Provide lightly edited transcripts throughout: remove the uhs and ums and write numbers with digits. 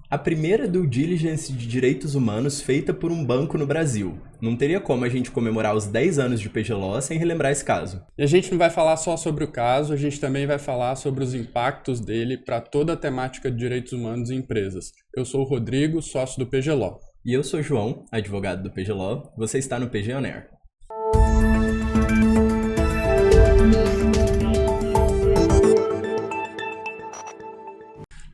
A primeira due diligence de direitos humanos feita por um banco no Brasil. Não teria como a gente comemorar os 10 anos de PGLO sem relembrar esse caso. E a gente não vai falar só sobre o caso, a gente também vai falar sobre os impactos dele para toda a temática de direitos humanos em empresas. Eu sou o Rodrigo, sócio do PGLO. E eu sou o João, advogado do PGLO. Você está no PG On Air.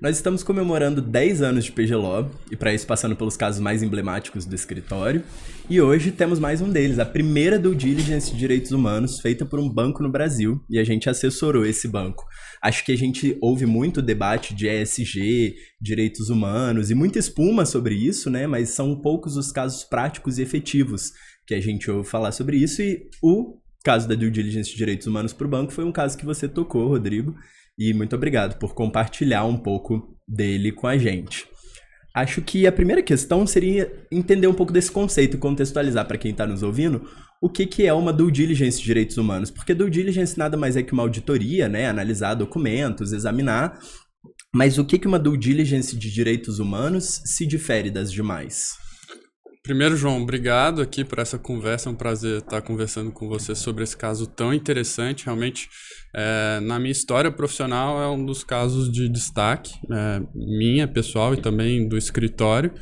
Nós estamos comemorando 10 anos de PGLO, e para isso passando pelos casos mais emblemáticos do escritório, e hoje temos mais um deles, a primeira due diligence de direitos humanos feita por um banco no Brasil, e a gente assessorou esse banco. Acho que a gente ouve muito debate de ESG, direitos humanos, e muita espuma sobre isso, né? Mas são poucos os casos práticos e efetivos que a gente ouve falar sobre isso, e o caso da due diligence de direitos humanos para o banco foi um caso que você tocou, Rodrigo, e muito obrigado por compartilhar um pouco dele com a gente. Acho que a primeira questão seria entender um pouco desse conceito e contextualizar para quem está nos ouvindo o que é uma due diligence de direitos humanos. Porque due diligence nada mais é que uma auditoria, né? Analisar documentos, examinar. Mas o que uma due diligence de direitos humanos se difere das demais? Primeiro, João, obrigado aqui por essa conversa. É um prazer estar conversando com você sobre esse caso tão interessante. Realmente, na minha história profissional, é um dos casos de destaque, minha, pessoal, e também do escritório,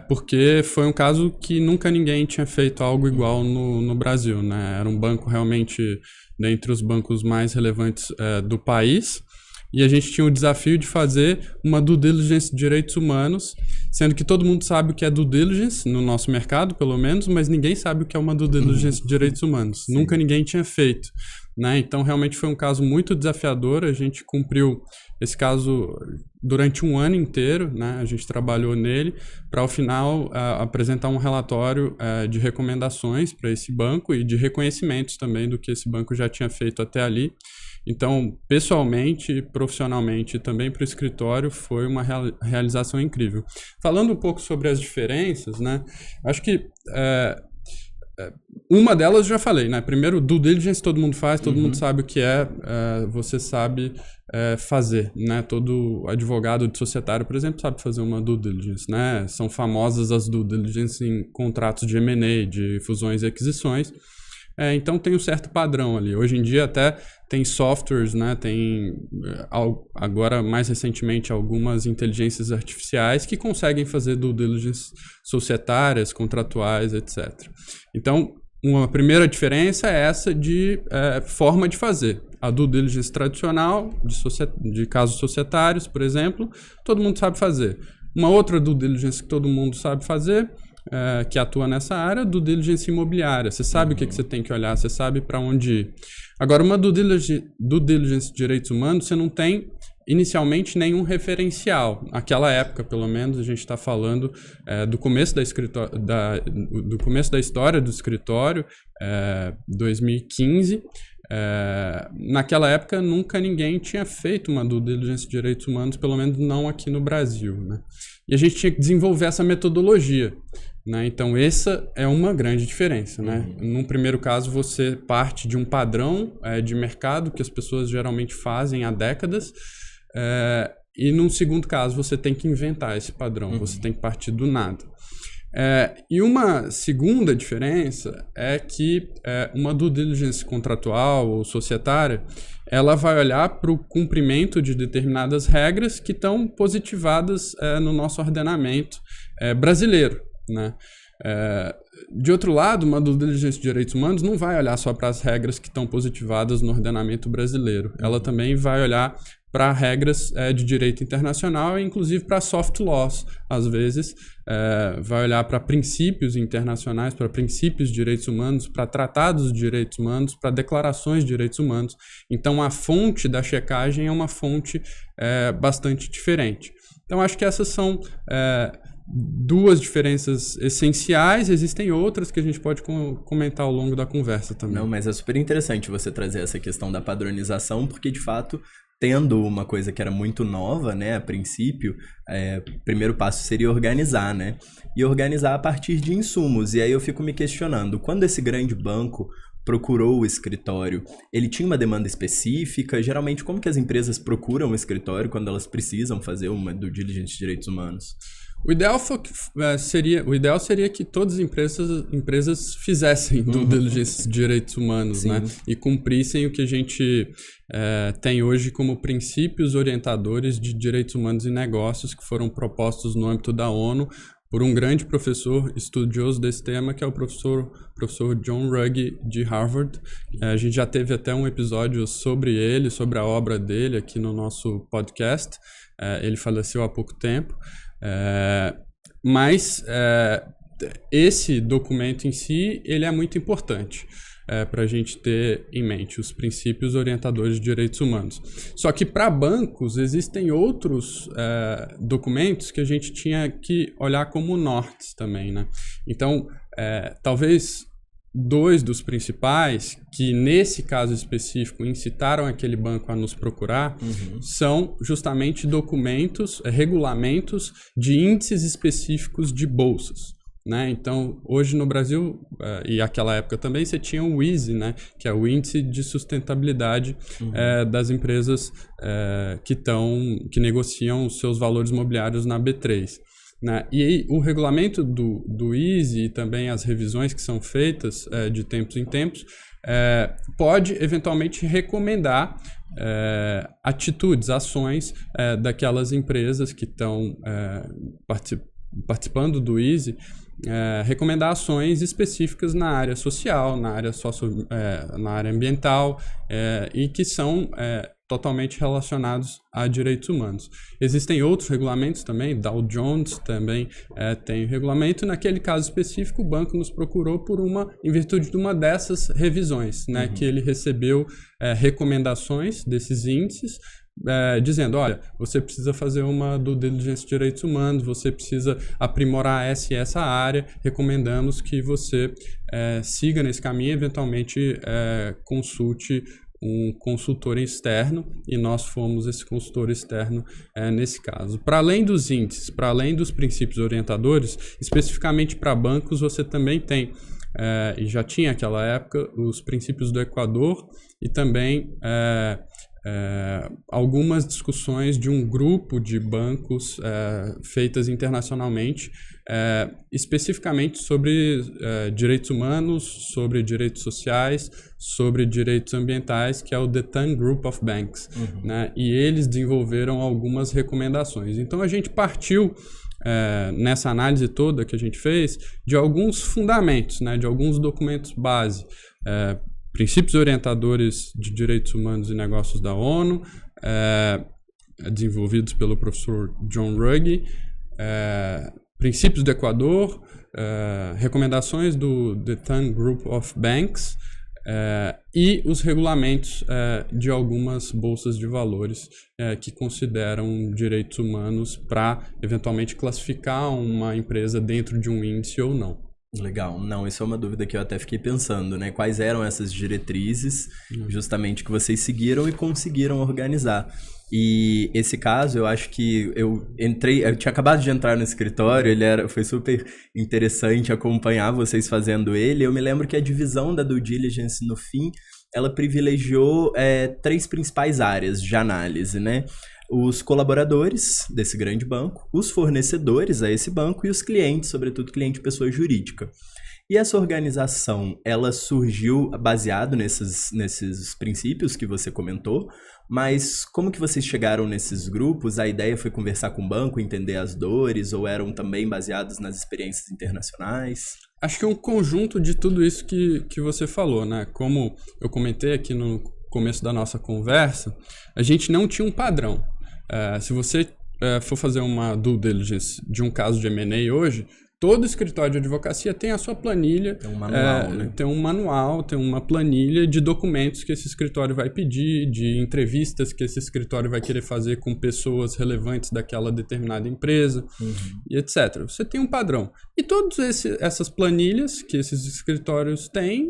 porque foi um caso que nunca ninguém tinha feito algo igual no Brasil, né? Era um banco realmente dentre os bancos mais relevantes do país. E a gente tinha o desafio de fazer uma due diligence de direitos humanos, sendo que todo mundo sabe o que é due diligence, no nosso mercado pelo menos, mas ninguém sabe o que é uma due diligence de direitos humanos. Sim. Nunca ninguém tinha feito, né? Então realmente foi um caso muito desafiador, a gente cumpriu esse caso durante um ano inteiro, né? A gente trabalhou nele para ao final apresentar um relatório de recomendações para esse banco e de reconhecimentos também do que esse banco já tinha feito até ali. Então, pessoalmente, profissionalmente e também para o escritório, foi uma realização incrível. Falando um pouco sobre as diferenças, né? Acho que uma delas eu já falei, né? Primeiro, due diligence todo mundo faz, todo mundo sabe o que você sabe fazer, né? Todo advogado de societário, por exemplo, sabe fazer uma due diligence, né? São famosas as due diligence em contratos de M&A, de fusões e aquisições. Então tem um certo padrão ali. Hoje em dia até tem softwares, né? Tem agora mais recentemente algumas inteligências artificiais que conseguem fazer due diligence societárias, contratuais, etc. Então uma primeira diferença é essa de forma de fazer. A due diligence tradicional de casos societários, por exemplo, todo mundo sabe fazer. Uma outra due diligence que todo mundo sabe fazer que atua nessa área, due diligence imobiliária. Você sabe o que você tem que olhar, você sabe para onde ir. Agora, uma due diligence de direitos humanos, você não tem inicialmente nenhum referencial. Naquela época, pelo menos, a gente está falando do começo do começo da história do escritório, 2015. Naquela época, nunca ninguém tinha feito uma due diligence de direitos humanos, pelo menos não aqui no Brasil, né? E a gente tinha que desenvolver essa metodologia, né? Então, essa é uma grande diferença, né? Num primeiro caso, você parte de um padrão de mercado que as pessoas geralmente fazem há décadas, e num segundo caso, você tem que inventar esse padrão, você tem que partir do nada. E uma segunda diferença é que uma due diligence contratual ou societária, ela vai olhar para o cumprimento de determinadas regras que estão positivadas no nosso ordenamento brasileiro, né? De outro lado, uma due diligence de direitos humanos não vai olhar só para as regras que estão positivadas no ordenamento brasileiro. Ela também vai olhar para regras de direito internacional e inclusive para soft laws, às vezes, vai olhar para princípios internacionais, para princípios de direitos humanos, para tratados de direitos humanos, para declarações de direitos humanos. Então, a fonte da checagem é uma fonte bastante diferente. Então, acho que essas são duas diferenças essenciais. Existem outras que a gente pode comentar ao longo da conversa também. Não, mas é super interessante você trazer essa questão da padronização, porque, de fato, tendo uma coisa que era muito nova, né, a princípio, o primeiro passo seria organizar, né? E organizar a partir de insumos. E aí eu fico me questionando, quando esse grande banco procurou o escritório, ele tinha uma demanda específica? Geralmente, como que as empresas procuram o escritório quando elas precisam fazer uma due diligence de direitos humanos? O ideal seria que todas as empresas fizessem due diligence de direitos humanos, né? E cumprissem o que a gente tem hoje como princípios orientadores de direitos humanos e negócios que foram propostos no âmbito da ONU por um grande professor estudioso desse tema, que é o professor John Ruggie, de Harvard. A gente já teve até um episódio sobre ele, sobre a obra dele aqui no nosso podcast. Ele faleceu há pouco tempo. Mas esse documento em si, ele é muito importante para a gente ter em mente os princípios orientadores de direitos humanos. Só que para bancos existem outros documentos que a gente tinha que olhar como nortes também, né? Então, talvez 2 dos principais, que nesse caso específico incitaram aquele banco a nos procurar, são justamente documentos, regulamentos de índices específicos de bolsas, né? Então, hoje no Brasil, e naquela época também, você tinha o ISE, né? Que é o Índice de Sustentabilidade das empresas que negociam os seus valores mobiliários na B3. Né? E o regulamento do ISE e também as revisões que são feitas de tempos em tempos pode eventualmente recomendar atitudes, ações daquelas empresas que estão participando do ISE, recomendar ações específicas na área social, na área ambiental e que são totalmente relacionados a direitos humanos. Existem outros regulamentos também, Dow Jones também tem regulamento. Naquele caso específico, o banco nos procurou em virtude de uma dessas revisões, né, que ele recebeu recomendações desses índices, dizendo, olha, você precisa fazer uma due diligence de direitos humanos, você precisa aprimorar essa e essa área, recomendamos que você siga nesse caminho e eventualmente consulte um consultor externo, e nós fomos esse consultor externo nesse caso. Para além dos índices, para além dos princípios orientadores, especificamente para bancos, você também tem, e já tinha naquela época, os princípios do Equador e também algumas discussões de um grupo de bancos feitas internacionalmente, especificamente sobre direitos humanos, sobre direitos sociais, sobre direitos ambientais, que é o The 10 Group of Banks, né? E eles desenvolveram algumas recomendações. Então a gente partiu nessa análise toda que a gente fez de alguns fundamentos, né? De alguns documentos base, princípios orientadores de direitos humanos e negócios da ONU, desenvolvidos pelo professor John Ruggie, princípios do Equador, recomendações do The 10 Group of Banks e os regulamentos de algumas bolsas de valores que consideram direitos humanos para eventualmente classificar uma empresa dentro de um índice ou não. Legal. Não, isso é uma dúvida que eu até fiquei pensando, né? Quais eram essas diretrizes justamente que vocês seguiram e conseguiram organizar? E esse caso, eu acho que eu tinha acabado de entrar no escritório, foi super interessante acompanhar vocês fazendo ele. Eu me lembro que a divisão da due diligence, no fim, ela privilegiou 3 principais áreas de análise, né? Os colaboradores desse grande banco, os fornecedores a esse banco e os clientes, sobretudo cliente pessoa jurídica. E essa organização, ela surgiu baseado nesses princípios que você comentou, mas como que vocês chegaram nesses grupos? A ideia foi conversar com o banco, entender as dores, ou eram também baseados nas experiências internacionais? Acho que é um conjunto de tudo isso que você falou, né? Como eu comentei aqui no começo da nossa conversa, a gente não tinha um padrão. Se você for fazer uma due diligence de um caso de M&A hoje, todo escritório de advocacia tem a sua planilha. Tem um manual, né? Tem um manual, tem uma planilha de documentos que esse escritório vai pedir, de entrevistas que esse escritório vai querer fazer com pessoas relevantes daquela determinada empresa, e etc. Você tem um padrão. E todas essas planilhas que esses escritórios têm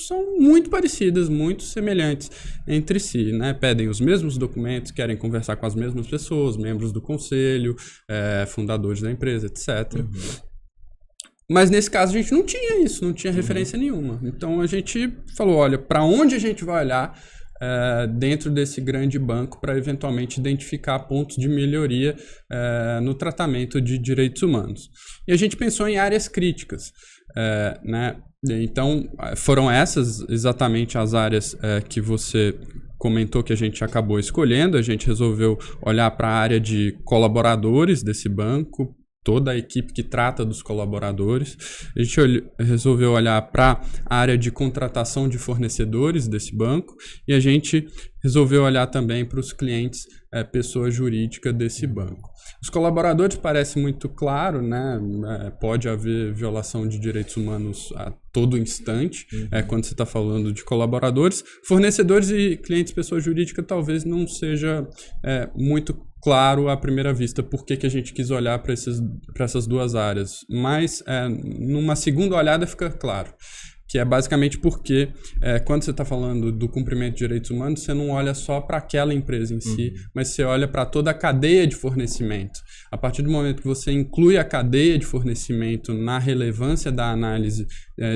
são muito parecidas, muito semelhantes entre si, né? Pedem os mesmos documentos, querem conversar com as mesmas pessoas, membros do conselho, fundadores da empresa, etc. Mas nesse caso a gente não tinha isso, não tinha referência nenhuma. Então a gente falou, olha, para onde a gente vai olhar dentro desse grande banco para eventualmente identificar pontos de melhoria no tratamento de direitos humanos. E a gente pensou em áreas críticas, né? Então foram essas exatamente as áreas que você comentou que a gente acabou escolhendo. A gente resolveu olhar para a área de colaboradores desse banco, toda a equipe que trata dos colaboradores. A gente resolveu olhar para a área de contratação de fornecedores desse banco e a gente resolveu olhar também para os clientes, pessoa jurídica desse banco. Os colaboradores parece muito claro, né? Pode haver violação de direitos humanos a todo instante, quando você está falando de colaboradores. Fornecedores e clientes, pessoa jurídica, talvez não seja muito claro à primeira vista por que a gente quis olhar para essas duas áreas, mas numa segunda olhada fica claro, que é basicamente porque quando você está falando do cumprimento de direitos humanos, você não olha só para aquela empresa em si, mas você olha para toda a cadeia de fornecimento. A partir do momento que você inclui a cadeia de fornecimento na relevância da análise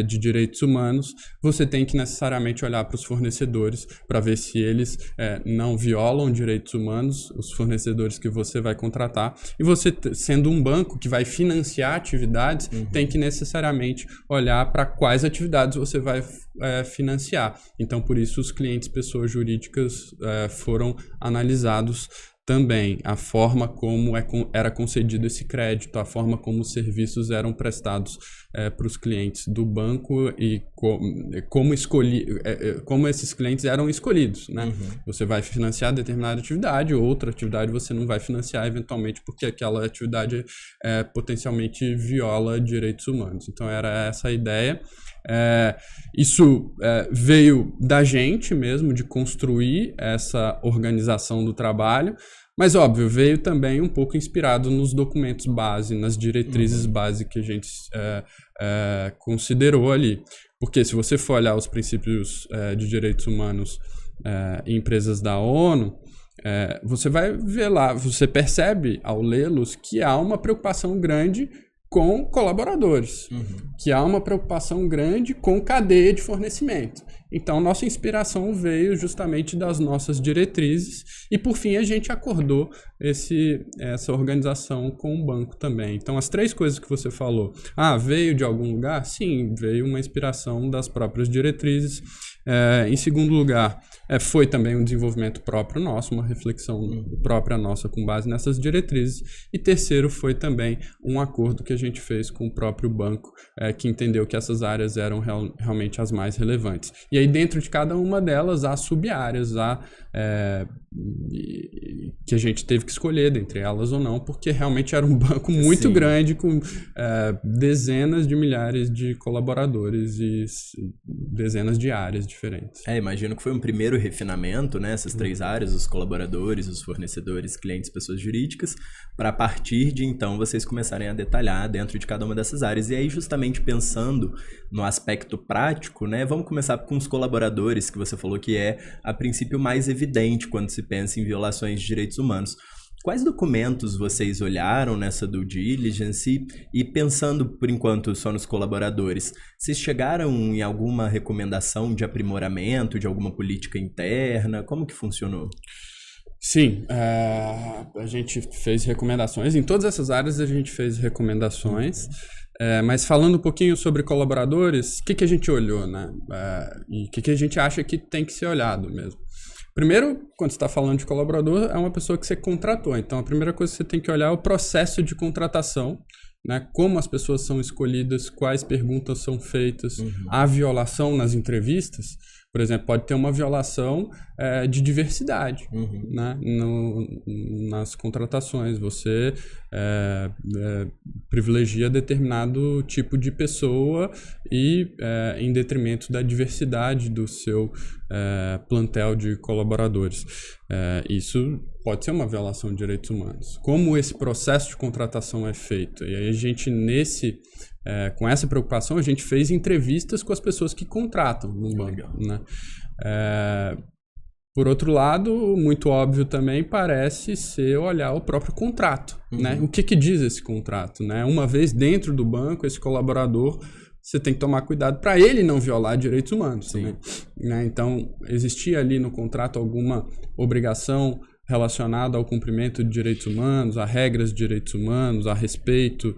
de direitos humanos, você tem que necessariamente olhar para os fornecedores para ver se eles não violam direitos humanos, os fornecedores que você vai contratar. E você, sendo um banco que vai financiar atividades, tem que necessariamente olhar para quais atividades você vai financiar. Então, por isso, os clientes, pessoas jurídicas foram analisados também, a forma como era concedido esse crédito, a forma como os serviços eram prestados para os clientes do banco e como esses clientes eram escolhidos, né? Você vai financiar determinada atividade, outra atividade você não vai financiar eventualmente porque aquela atividade potencialmente viola direitos humanos. Então era essa a ideia. Isso veio da gente mesmo, de construir essa organização do trabalho, mas óbvio, veio também um pouco inspirado nos documentos base, nas diretrizes base que a gente considerou ali. Porque se você for olhar os princípios de direitos humanos em empresas da ONU, você vai ver lá, você percebe ao lê-los que há uma preocupação grande com colaboradores, que há uma preocupação grande com cadeia de fornecimento. Então, nossa inspiração veio justamente das nossas diretrizes e, por fim, a gente acordou essa organização com o banco também. Então, as três coisas que você falou, veio de algum lugar? Sim, veio uma inspiração das próprias diretrizes. Em segundo lugar, foi também um desenvolvimento próprio nosso, uma reflexão própria nossa com base nessas diretrizes. E terceiro, foi também um acordo que a gente fez com o próprio banco, que entendeu que essas áreas eram realmente as mais relevantes. E aí, dentro de cada uma delas, há sub-áreas, que a gente teve que escolher, dentre elas ou não, porque realmente era um banco muito grande, com dezenas de milhares de colaboradores e dezenas de áreas diferentes. Imagino que foi um primeiro refinamento, né? Essas três áreas, os colaboradores, os fornecedores, clientes, pessoas jurídicas, para a partir de então vocês começarem a detalhar dentro de cada uma dessas áreas. E aí, justamente pensando no aspecto prático, né? Vamos começar com os colaboradores, que você falou que é a princípio mais evidente quando se pensa em violações de direitos humanos. Quais documentos vocês olharam nessa due diligence e pensando, por enquanto, só nos colaboradores, vocês chegaram em alguma recomendação de aprimoramento, de alguma política interna? Como que funcionou? Sim, a gente fez recomendações. Em todas essas áreas a gente fez recomendações. Mas falando um pouquinho sobre colaboradores, o que a gente olhou, né? E o que a gente acha que tem que ser olhado mesmo? Primeiro, quando você está falando de colaborador, é uma pessoa que você contratou. Então, a primeira coisa que você tem que olhar é o processo de contratação, né? Como as pessoas são escolhidas, quais perguntas são feitas, a violação nas entrevistas. Por exemplo, pode ter uma violação de diversidade, né? Nas contratações. Você privilegia determinado tipo de pessoa e em detrimento da diversidade do seu plantel de colaboradores. Isso pode ser uma violação de direitos humanos. Como esse processo de contratação é feito? E aí a gente, com essa preocupação, a gente fez entrevistas com as pessoas que contratam no banco, né? Por outro lado, muito óbvio também parece ser olhar o próprio contrato, né? O que diz esse contrato, né? Uma vez dentro do banco, esse colaborador, você tem que tomar cuidado para ele não violar direitos humanos também, né? Então, existia ali no contrato alguma obrigação relacionada ao cumprimento de direitos humanos, a regras de direitos humanos, a respeito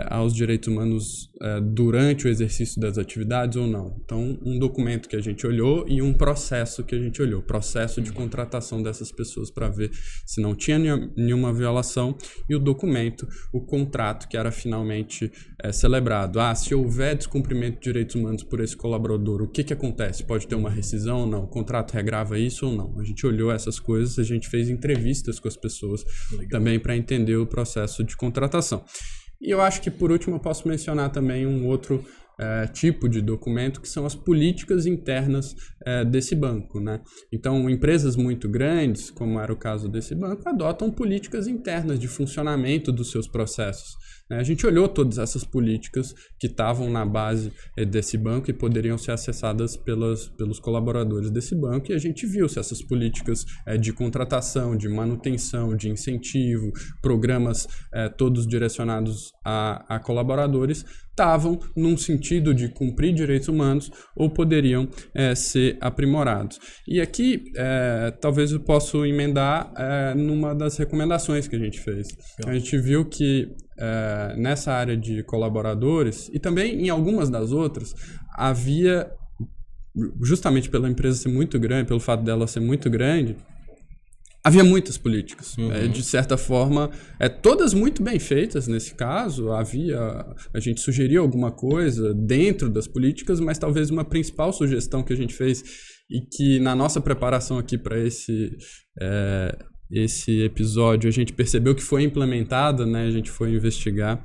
aos direitos humanos durante o exercício das atividades ou não. Então, um documento que a gente olhou e um processo que a gente olhou, processo de contratação dessas pessoas para ver se não tinha nenhuma violação, e o documento, o contrato que era finalmente celebrado. Se houver descumprimento de direitos humanos por esse colaborador, o que acontece? Pode ter uma rescisão ou não? O contrato regrava isso ou não? A gente olhou essas coisas, a gente fez entrevistas com as pessoas também para entender o processo de contratação. E eu acho que, por último, eu posso mencionar também um outro tipo de documento, que são as políticas internas desse banco, né? Então, empresas muito grandes, como era o caso desse banco, adotam políticas internas de funcionamento dos seus processos. A gente olhou todas essas políticas que estavam na base desse banco e poderiam ser acessadas pelos colaboradores desse banco, e a gente viu se essas políticas de contratação, de manutenção, de incentivo, programas todos direcionados a colaboradores, estavam num sentido de cumprir direitos humanos ou poderiam ser aprimorados. E aqui, talvez eu possa emendar numa das recomendações que a gente fez. A gente viu que nessa área de colaboradores, e também em algumas das outras, havia, justamente pela empresa ser muito grande, pelo fato dela ser muito grande, havia muitas políticas, de certa forma, todas muito bem feitas nesse caso. A gente sugeriu alguma coisa dentro das políticas, mas talvez uma principal sugestão que a gente fez e que na nossa preparação aqui para esse episódio a gente percebeu que foi implementada, né? A gente foi investigar,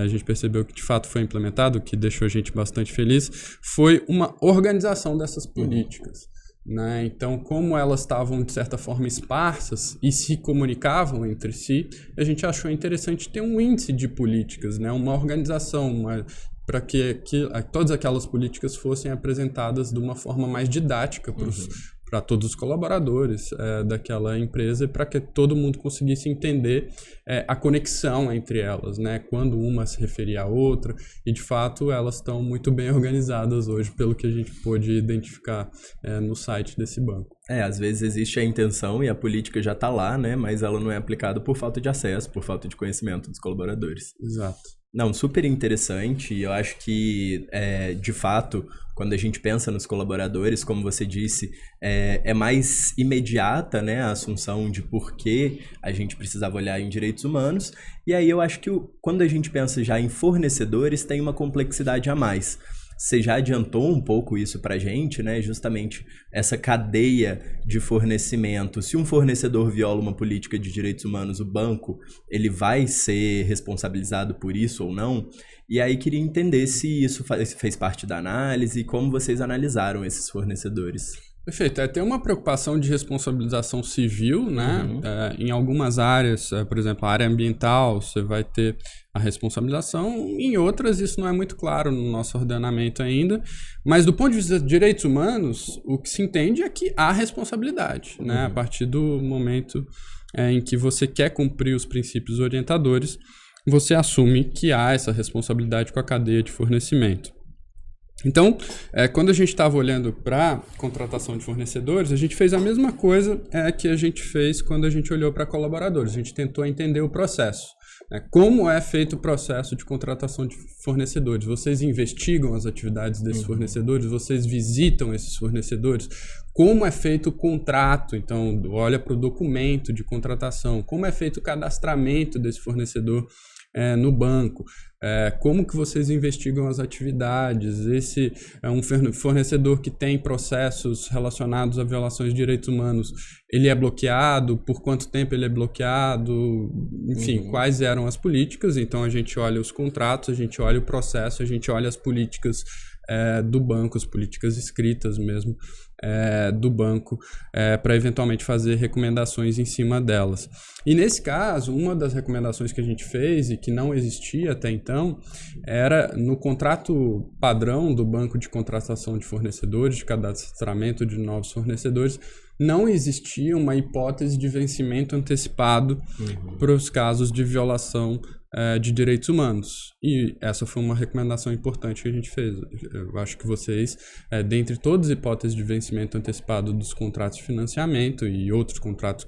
a gente percebeu que de fato foi implementado, o que deixou a gente bastante feliz, foi uma organização dessas políticas. Né? Então, como elas estavam de certa forma esparsas e se comunicavam entre si, a gente achou interessante ter um índice de políticas, né? Uma organização, para que todas aquelas políticas fossem apresentadas de uma forma mais didática para todos os colaboradores daquela empresa, e para que todo mundo conseguisse entender a conexão entre elas, né? Quando uma se referia à outra, e de fato elas estão muito bem organizadas hoje, pelo que a gente pôde identificar no site desse banco. Às vezes existe a intenção e a política já está lá, né? Mas ela não é aplicada por falta de acesso, por falta de conhecimento dos colaboradores. Exato. Não, super interessante, e eu acho que, de fato, quando a gente pensa nos colaboradores, como você disse, é mais imediata, né, a assunção de por que a gente precisava olhar em direitos humanos, e aí eu acho que quando a gente pensa já em fornecedores, tem uma complexidade a mais. Você já adiantou um pouco isso pra gente, né? Justamente essa cadeia de fornecimento. Se um fornecedor viola uma política de direitos humanos, o banco, ele vai ser responsabilizado por isso ou não? E aí queria entender se isso fez parte da análise e como vocês analisaram esses fornecedores. Perfeito. Tem uma preocupação de responsabilização civil, né? Em algumas áreas, por exemplo, a área ambiental, você vai ter a responsabilização. Em outras, isso não é muito claro no nosso ordenamento ainda. Mas do ponto de vista de direitos humanos, o que se entende é que há responsabilidade, né? A partir do momento em que você quer cumprir os princípios orientadores, você assume que há essa responsabilidade com a cadeia de fornecimento. Então, quando a gente estava olhando para contratação de fornecedores, a gente fez a mesma coisa que a gente fez quando a gente olhou para colaboradores. A gente tentou entender o processo. Como é feito o processo de contratação de fornecedores? Vocês investigam as atividades desses fornecedores? Vocês visitam esses fornecedores? Como é feito o contrato? Então, olha para o documento de contratação. Como é feito o cadastramento desse fornecedor no banco? Como que vocês investigam as atividades? Esse é um fornecedor que tem processos relacionados a violações de direitos humanos, ele é bloqueado? Por quanto tempo ele é bloqueado? Enfim, quais eram as políticas? Então a gente olha os contratos, a gente olha o processo, a gente olha as políticas do banco, as políticas escritas mesmo do banco, para eventualmente fazer recomendações em cima delas. E nesse caso, uma das recomendações que a gente fez e que não existia até então, era no contrato padrão do banco de contratação de fornecedores, de cadastramento de novos fornecedores, não existia uma hipótese de vencimento antecipado para os casos de violação de direitos humanos. E essa foi uma recomendação importante que a gente fez. Eu acho que vocês, dentre todas as hipóteses de vencimento antecipado dos contratos de financiamento e outros contratos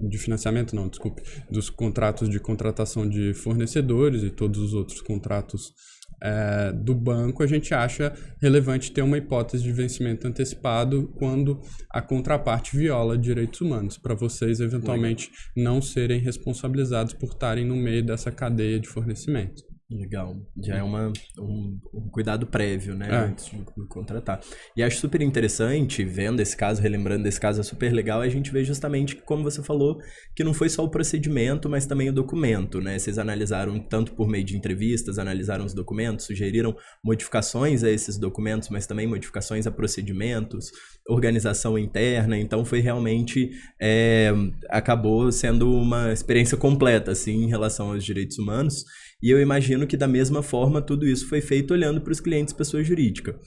de financiamento, não, desculpe, dos contratos de contratação de fornecedores e todos os outros contratos do banco, a gente acha relevante ter uma hipótese de vencimento antecipado quando a contraparte viola direitos humanos, para vocês eventualmente não serem responsabilizados por estarem no meio dessa cadeia de fornecimento. Legal. Já é um cuidado prévio, né? Antes de contratar. E acho super interessante, vendo esse caso, relembrando desse caso, é super legal, a gente vê justamente, como você falou, que não foi só o procedimento, mas também o documento, né? Vocês analisaram tanto por meio de entrevistas, analisaram os documentos, sugeriram modificações a esses documentos, mas também modificações a procedimentos, organização interna, então foi realmente, acabou sendo uma experiência completa, assim, em relação aos direitos humanos. E eu imagino que, da mesma forma, tudo isso foi feito olhando para os clientes pessoa jurídica.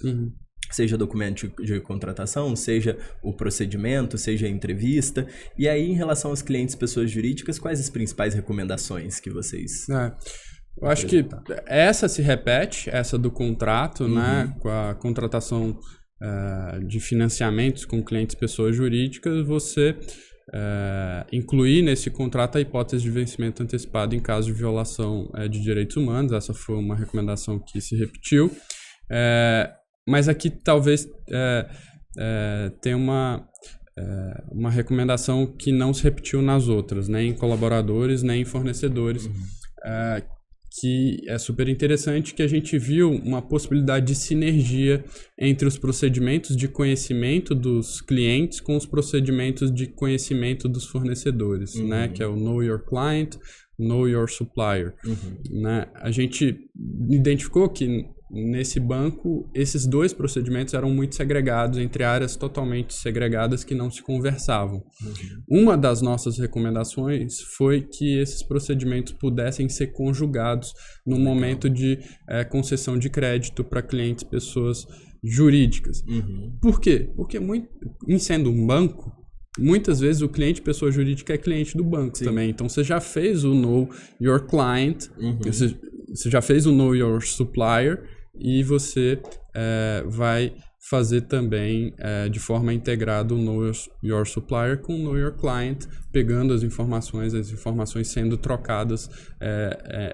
Seja documento de contratação, seja o procedimento, seja a entrevista. E aí, em relação aos clientes pessoas jurídicas, quais as principais recomendações que vocês... Eu acho que essa se repete, essa do contrato, né? Com a contratação de financiamentos com clientes pessoas jurídicas, você... incluir nesse contrato a hipótese de vencimento antecipado em caso de violação de direitos humanos. Essa foi uma recomendação que se repetiu, mas aqui talvez tenha uma recomendação que não se repetiu nas outras, nem em colaboradores, nem em fornecedores, que é super interessante, que a gente viu uma possibilidade de sinergia entre os procedimentos de conhecimento dos clientes com os procedimentos de conhecimento dos fornecedores, né? Que é o Know Your Client, Know Your Supplier. Né? A gente identificou que nesse banco esses dois procedimentos eram muito segregados entre áreas totalmente segregadas que não se conversavam. Uma das nossas recomendações foi que esses procedimentos pudessem ser conjugados no momento de concessão de crédito para clientes pessoas jurídicas. Por quê? Porque em sendo um banco, muitas vezes o cliente pessoa jurídica é cliente do banco também. Então você já fez o Know Your Client, você já fez o Know Your Supplier, e você vai fazer também de forma integrada o Know Your Supplier com o Know Your Client, pegando as informações sendo trocadas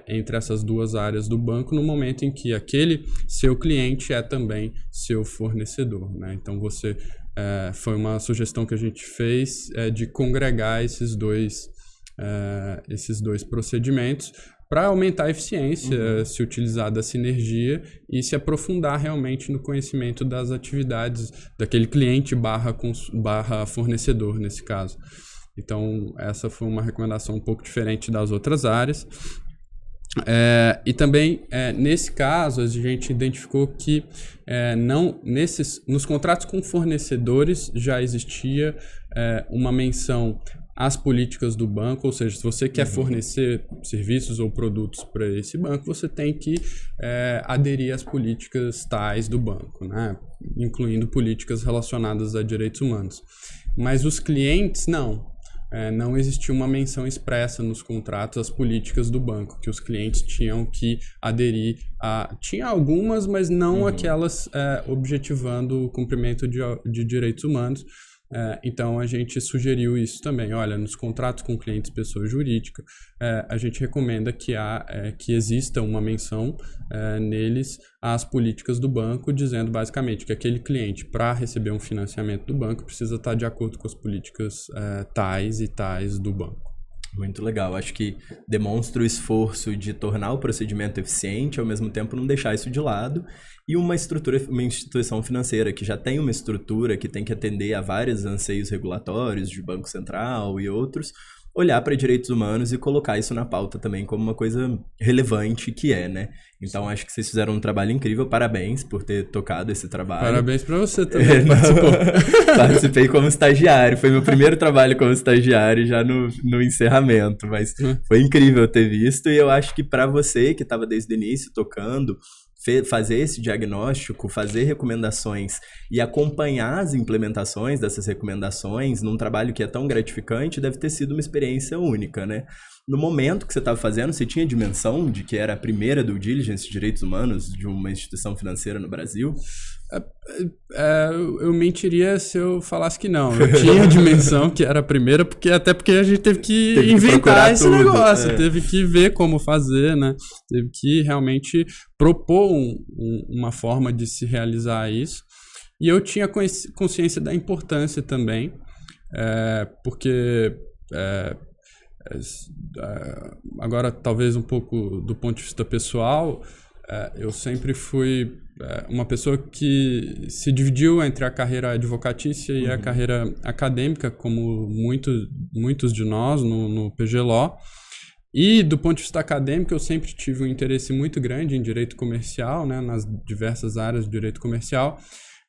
entre essas duas áreas do banco no momento em que aquele seu cliente é também seu fornecedor, né? Então você foi uma sugestão que a gente fez de congregar esses dois procedimentos para aumentar a eficiência, se utilizar da sinergia e se aprofundar realmente no conhecimento das atividades daquele cliente barra fornecedor, nesse caso. Então, essa foi uma recomendação um pouco diferente das outras áreas. E também, nesse caso, a gente identificou que nos contratos com fornecedores já existia uma menção às políticas do banco, ou seja, se você quer fornecer serviços ou produtos para esse banco, você tem que aderir às políticas tais do banco, né? Incluindo políticas relacionadas a direitos humanos. Mas os clientes, não existia uma menção expressa nos contratos às políticas do banco, que os clientes tinham que aderir a... Tinha algumas, mas não aquelas objetivando o cumprimento de direitos humanos. Então a gente sugeriu isso também. Olha, nos contratos com clientes pessoa jurídica, a gente recomenda que exista uma menção neles às políticas do banco, dizendo basicamente que aquele cliente, para receber um financiamento do banco, precisa estar de acordo com as políticas tais e tais do banco. Muito legal. Acho que demonstra o esforço de tornar o procedimento eficiente, ao mesmo tempo não deixar isso de lado. E uma instituição financeira que já tem uma estrutura que tem que atender a vários anseios regulatórios de Banco Central e outros, olhar para direitos humanos e colocar isso na pauta também como uma coisa relevante que né? Então, acho que vocês fizeram um trabalho incrível. Parabéns por ter tocado esse trabalho. Parabéns para você também, participou. Participei como estagiário. Foi meu primeiro trabalho como estagiário já no encerramento. Mas foi incrível ter visto. E eu acho que para você que estava desde o início tocando fazer esse diagnóstico, fazer recomendações e acompanhar as implementações dessas recomendações num trabalho que é tão gratificante, deve ter sido uma experiência única, né? No momento que você estava fazendo, você tinha dimensão de que era a primeira due diligence de direitos humanos de uma instituição financeira no Brasil? Eu mentiria se eu falasse que não. Eu tinha a dimensão que era a primeira, até porque a gente teve que inventar esse negócio, teve que ver como fazer, né? Teve que realmente propor uma forma de se realizar isso. E eu tinha consciência da importância também, porque... agora, talvez um pouco do ponto de vista pessoal, eu sempre fui uma pessoa que se dividiu entre a carreira advocatícia e a carreira acadêmica, como muitos de nós no PG Law. E do ponto de vista acadêmico, eu sempre tive um interesse muito grande em direito comercial, né, nas diversas áreas de direito comercial,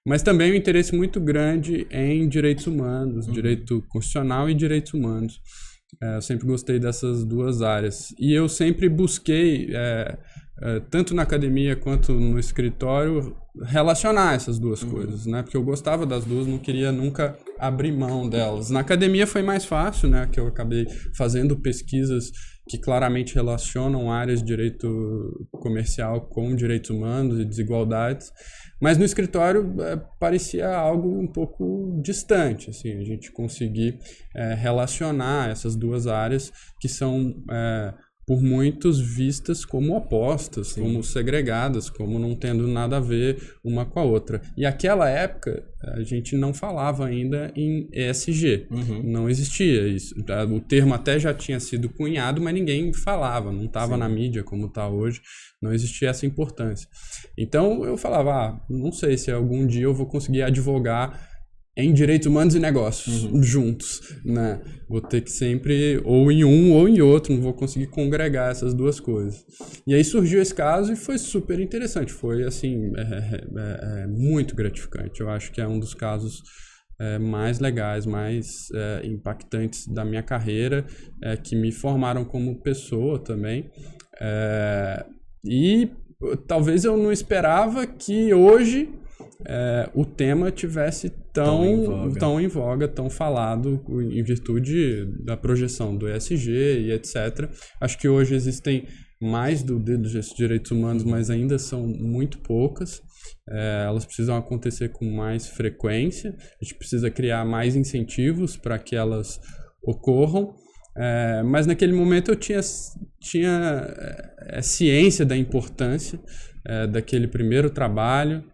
mas também um interesse muito grande em direitos humanos, direito constitucional e direitos humanos. Eu sempre gostei dessas duas áreas. E eu sempre busquei, tanto na academia quanto no escritório, relacionar essas duas coisas, né? Porque eu gostava das duas, não queria nunca abrir mão delas. Na academia foi mais fácil, né? Que eu acabei fazendo pesquisas que claramente relacionam áreas de direito comercial com direitos humanos e desigualdades. Mas no escritório parecia algo um pouco distante, assim, a gente conseguir relacionar essas duas áreas que são, por muitos, vistas como opostas, Sim. como segregadas, como não tendo nada a ver uma com a outra. E naquela época, a gente não falava ainda em ESG, não existia isso. O termo até já tinha sido cunhado, mas ninguém falava, não estava na mídia como está hoje, não existia essa importância. Então eu falava, não sei se algum dia eu vou conseguir advogar em direitos humanos e negócios, juntos, né? Vou ter que sempre, ou em um ou em outro, não vou conseguir congregar essas duas coisas. E aí surgiu esse caso e foi super interessante, foi, assim, muito gratificante. Eu acho que é um dos casos mais legais, mais impactantes da minha carreira, que me formaram como pessoa também. E talvez eu não esperava que hoje o tema tivesse tão em voga, tão falado, em virtude da projeção do ESG e etc. Acho que hoje existem mais due diligence de direitos humanos, mas ainda são muito poucas. Elas precisam acontecer com mais frequência. A gente precisa criar mais incentivos para que elas ocorram. Mas naquele momento eu tinha ciência da importância daquele primeiro trabalho,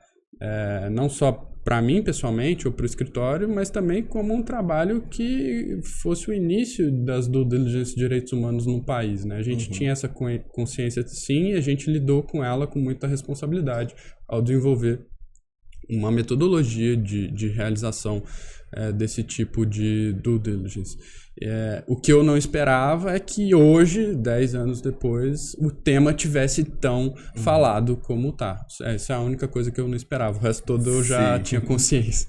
não só para mim pessoalmente ou para o escritório, mas também como um trabalho que fosse o início das due diligence de direitos humanos no país, né? A gente tinha essa consciência sim, e a gente lidou com ela com muita responsabilidade ao desenvolver uma metodologia de realização desse tipo de due diligence. O que eu não esperava é que hoje, 10 anos depois, o tema tivesse tão falado como tá. Essa é a única coisa que eu não esperava. O resto todo eu já tinha consciência.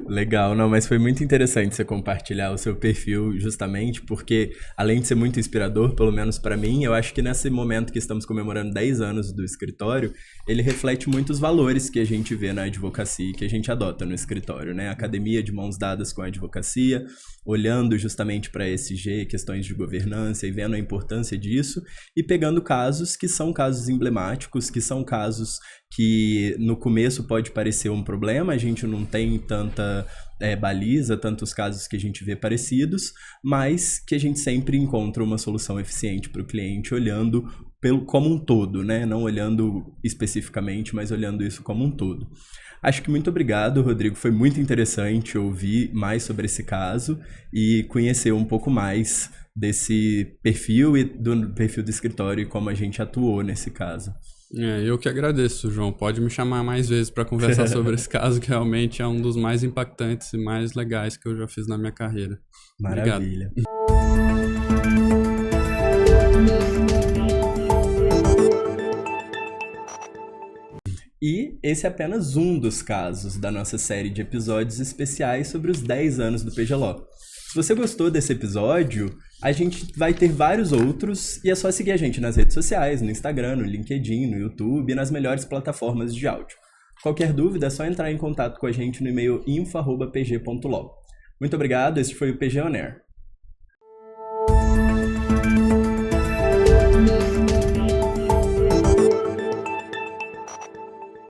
Legal, não, mas foi muito interessante você compartilhar o seu perfil justamente porque, além de ser muito inspirador, pelo menos para mim, eu acho que nesse momento que estamos comemorando 10 anos do escritório, ele reflete muitos valores que a gente vê na advocacia e que a gente adota no escritório, né? A academia de mãos dadas com a advocacia, olhando justamente para ESG, questões de governança e vendo a importância disso e pegando casos que são casos emblemáticos, que são casos que no começo pode parecer um problema, a gente não tem tanta baliza, tantos casos que a gente vê parecidos, mas que a gente sempre encontra uma solução eficiente para o cliente olhando como um todo, né? Não olhando especificamente, mas olhando isso como um todo. Acho que muito obrigado, Rodrigo. Foi muito interessante ouvir mais sobre esse caso e conhecer um pouco mais desse perfil e do perfil do escritório e como a gente atuou nesse caso. Eu que agradeço, João. Pode me chamar mais vezes para conversar sobre esse caso, que realmente é um dos mais impactantes e mais legais que eu já fiz na minha carreira. Maravilha. E esse é apenas um dos casos da nossa série de episódios especiais sobre os 10 anos do PG Law. Se você gostou desse episódio, a gente vai ter vários outros e é só seguir a gente nas redes sociais, no Instagram, no LinkedIn, no YouTube e nas melhores plataformas de áudio. Qualquer dúvida é só entrar em contato com a gente no e-mail info@pg.law. Muito obrigado, este foi o PG On Air.